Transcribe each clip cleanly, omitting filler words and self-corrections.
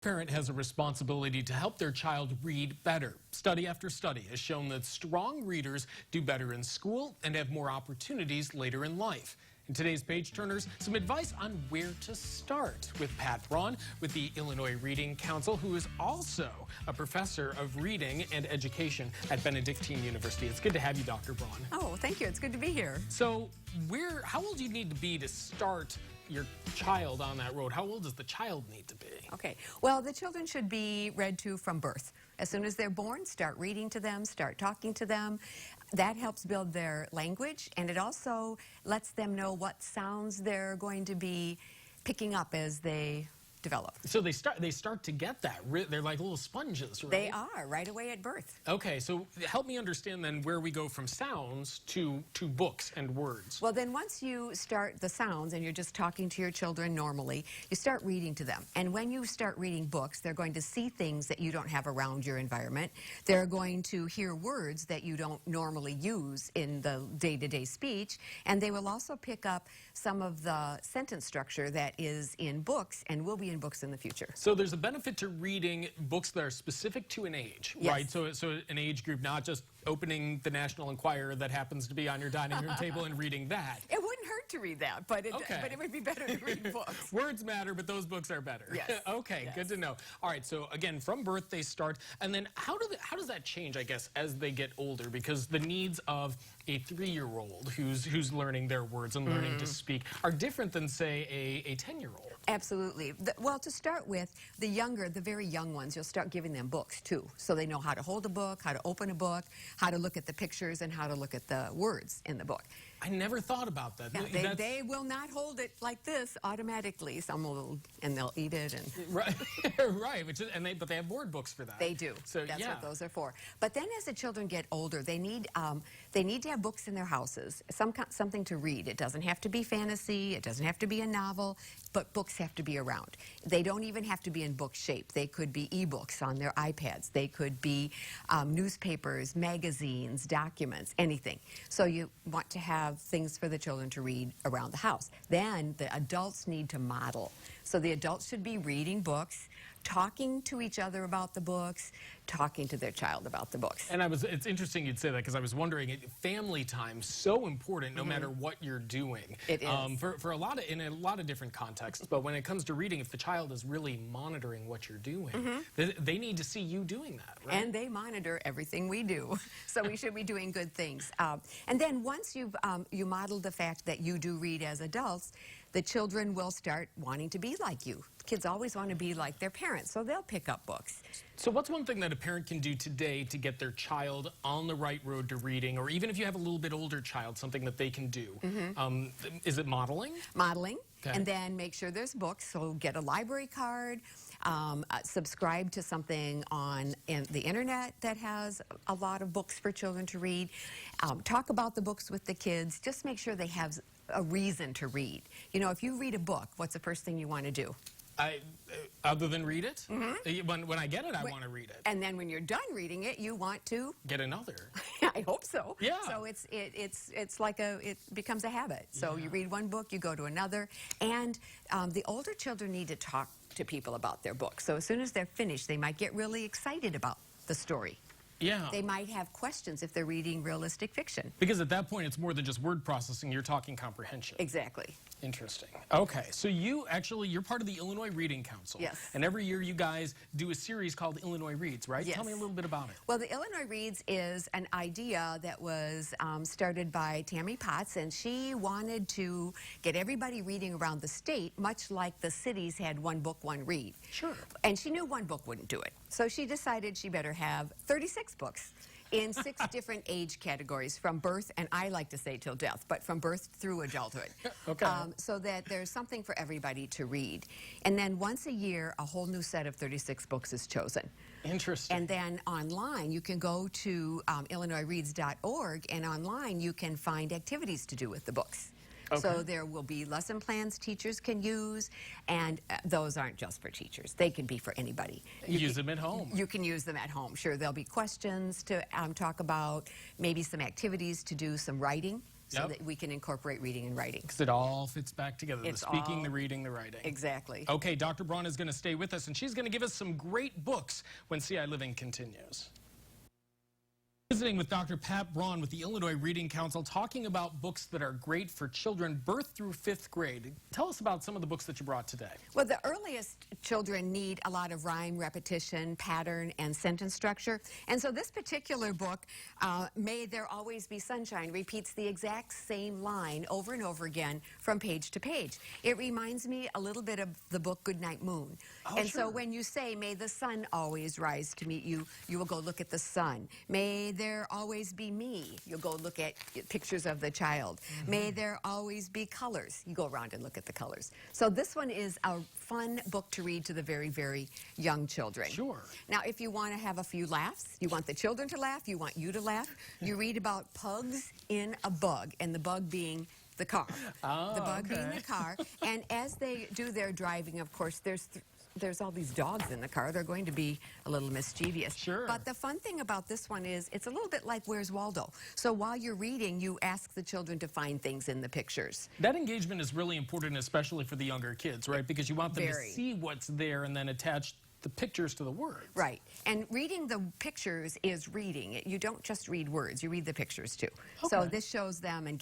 Parent has a responsibility to help their child read better. Study after study has shown that strong readers do better in school and have more opportunities later in life. In today's Page Turners, some advice on where to start with Pat Braun with the Illinois Reading Council, who is also a professor of reading and education at Benedictine University. It's good to have you, Dr. Braun. Oh, thank you. It's good to be here. So how old do you need to be to start your child on that road? How old does the child need to be? Okay. Well, the children should be read to from birth. As soon as they're born, start reading to them, start talking to them. That helps build their language, and it also lets them know what sounds they're going to be picking up as they develop. So they start to get that. They're like little sponges, right? They are, right away at birth. Okay, so help me understand then where we go from sounds to books and words. Well, then once you start the sounds and you're just talking to your children normally, you start reading to them. And when you start reading books, they're going to see things that you don't have around your environment. They're going to hear words that you don't normally use in the day-to-day speech. And they will also pick up some of the sentence structure that is in books and will be in books in the future. So there's a benefit to reading books that are specific to an age, yes. Right? So an age group, not just opening the National Enquirer that happens to be on your dining room table and reading that. It wouldn't hurt to read that, but it would be better to read books. Words matter, but those books are better. Yes. Okay, yes. Good to know. All right, so again, from birth they start, and then how does that change, I guess, as they get older? Because the needs of a 3-year-old who's learning their words and learning to speak are different than, say, a 10-year-old. Absolutely. Well, to start with, the very young ones, you'll start giving them books, too. So they know how to hold a book, how to open a book, how to look at the pictures, and how to look at the words in the book. I never thought about that. Yeah, they will not hold it like this automatically. Some will, and they'll eat it. And right, right. But they have board books for that. They do. So that's yeah. what those are for. But then, as the children get older, they need to have books in their houses, something to read. It doesn't have to be fantasy. It doesn't have to be a novel. But books have to be around. They don't even have to be in book shape. They could be e-books on their iPads. They could be newspapers, magazines, documents, anything. So you want to have things for the children to read around the house. Then the adults need to model. So the adults should be reading books, talking to each other about the books, talking to their child about the books. And it's interesting you'd say that, because I was wondering, family time so important no matter what you're doing. It is. In a lot of different contexts, but when it comes to reading, if the child is really monitoring what you're doing, they need to see you doing that, right? And they monitor everything we do. So we should be doing good things. And then once you model the fact that you do read as adults, the children will start wanting to be like you. Kids always want to be like their parents, so they'll pick up books. So what's one thing that a parent can do today to get their child on the right road to reading, or even if you have a little bit older child, something that they can do? Is it modeling? Modeling, okay. And then make sure there's books, so get a library card, subscribe to something on the internet that has a lot of books for children to read. Talk about the books with the kids. Just make sure they have a reason to read. You know, if you read a book, what's the first thing you want to do? Other than read it? When I get it, I want to read it. And then when you're done reading it, you want to get another. I hope so. Yeah. So it's like it becomes a habit. So you read one book, you go to another, and the older children need to talk to people about their books. So as soon as they're finished, they might get really excited about the story. Yeah. They might have questions if they're reading realistic fiction. Because at that point, it's more than just word processing. You're talking comprehension. Exactly. Interesting. Okay, so you're part of the Illinois Reading Council. Yes. And every year you guys do a series called Illinois Reads, right? Yes. Tell me a little bit about it. Well, the Illinois Reads is an idea that was started by Tammy Potts, and she wanted to get everybody reading around the state, much like the cities had one book, one read. Sure. And she knew one book wouldn't do it. So she decided she better have 36 books in 6 different age categories, from birth, and I like to say till death, but from birth through adulthood. Okay. So that there's something for everybody to read. And then once a year, a whole new set of 36 books is chosen. Interesting. And then online, you can go to illinoisreads.org, and online you can find activities to do with the books. Okay. So there will be lesson plans teachers can use, and those aren't just for teachers. They can be for anybody. Use them at home. You can use them at home, sure. There'll be questions to talk about, maybe some activities to do, some writing. so Yep. that we can incorporate reading and writing. Because it all fits back together, It's the speaking, all- the reading, the writing. Exactly. Okay, Dr. Braun is going to stay with us, and she's going to give us some great books when CI Living continues. Visiting with Dr. Pat Braun with the Illinois Reading Council, talking about books that are great for children birth through 5th grade. Tell us about some of the books that you brought today. Well, the earliest children need a lot of rhyme, repetition, pattern, and sentence structure. And so this particular book, May There Always Be Sunshine, repeats the exact same line over and over again from page to page. It reminds me a little bit of the book Goodnight Moon. Oh, So sure. when you say, may the sun always rise to meet you, you will go look at the sun. May there always be me. You'll go look at pictures of the child. May there always be colors. You go around and look at the colors. So this one is a fun book to read to the very, very young children. Sure. Now, if you want to have a few laughs, you want the children to laugh, you want you to laugh, you read about pugs in a bug, and the bug being the car. Oh, the bug being okay. the car. And as they do their driving, of course, there's all these dogs in the car. They're going to be a little mischievous. Sure. But the fun thing about this one is it's a little bit like Where's Waldo? So while you're reading, you ask the children to find things in the pictures. That engagement is really important, especially for the younger kids, right? Because you want them Very. to see what's there and then attach the pictures to the words. Right. And reading the pictures is reading. You don't just read words, you read the pictures too. So Okay. this shows them and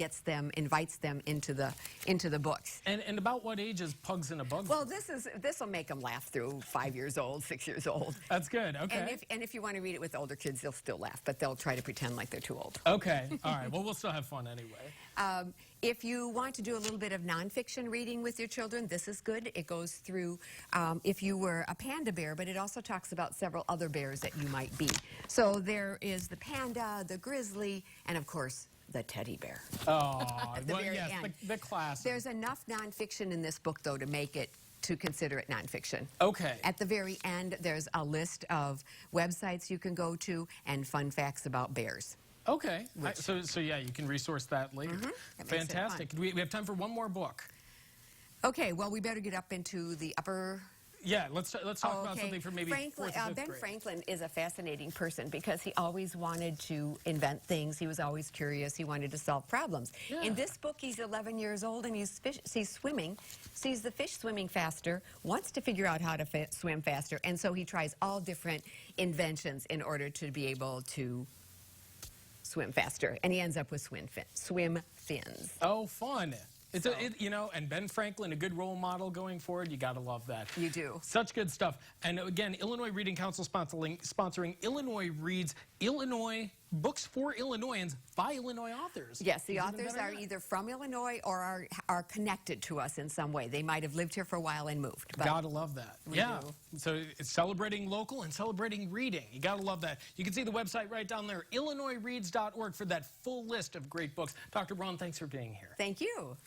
invites them into the books. And about what age is Pugs in a Bug? Well, this will make them laugh through 5 years old, 6 years old. That's good. Okay. And if you want to read it with older kids, they'll still laugh, but they'll try to pretend like they're too old. Okay. All right. Well, we'll still have fun anyway. If you want to do a little bit of nonfiction reading with your children, this is good. It goes through if you were a panda bear, but it also talks about several other bears that you might be. So there is the panda, the grizzly, and of course, the teddy bear. Oh, At the well, very yes, end. the classic. There's enough nonfiction in this book, though, to make it to consider it nonfiction. Okay. At the very end, there's a list of websites you can go to and fun facts about bears. Okay. So yeah, you can resource that later. That makes it Fantastic. We have time for one more book. Okay, well, we better get up into the upper... Yeah, let's talk about something for maybe Franklin, 4th and 5th Ben grade. Franklin is a fascinating person because he always wanted to invent things. He was always curious. He wanted to solve problems. Yeah. In this book, he's 11 years old and he's swimming, sees the fish swimming faster, wants to figure out how to swim faster, and so he tries all different inventions in order to be able to swim faster. And he ends up with swim fins. Oh, fun. And Ben Franklin, a good role model going forward. You got to love that. You do. Such good stuff. And again, Illinois Reading Council sponsoring Illinois Reads, Illinois books for Illinoisans by Illinois authors. Yes, the Even authors better are yet. either from Illinois or are connected to us in some way. They might have lived here for a while and moved. But Gotta love that. We Yeah. do. So it's celebrating local and celebrating reading. You gotta love that. You can see the website right down there, illinoisreads.org, for that full list of great books. Dr. Braun, thanks for being here. thank you.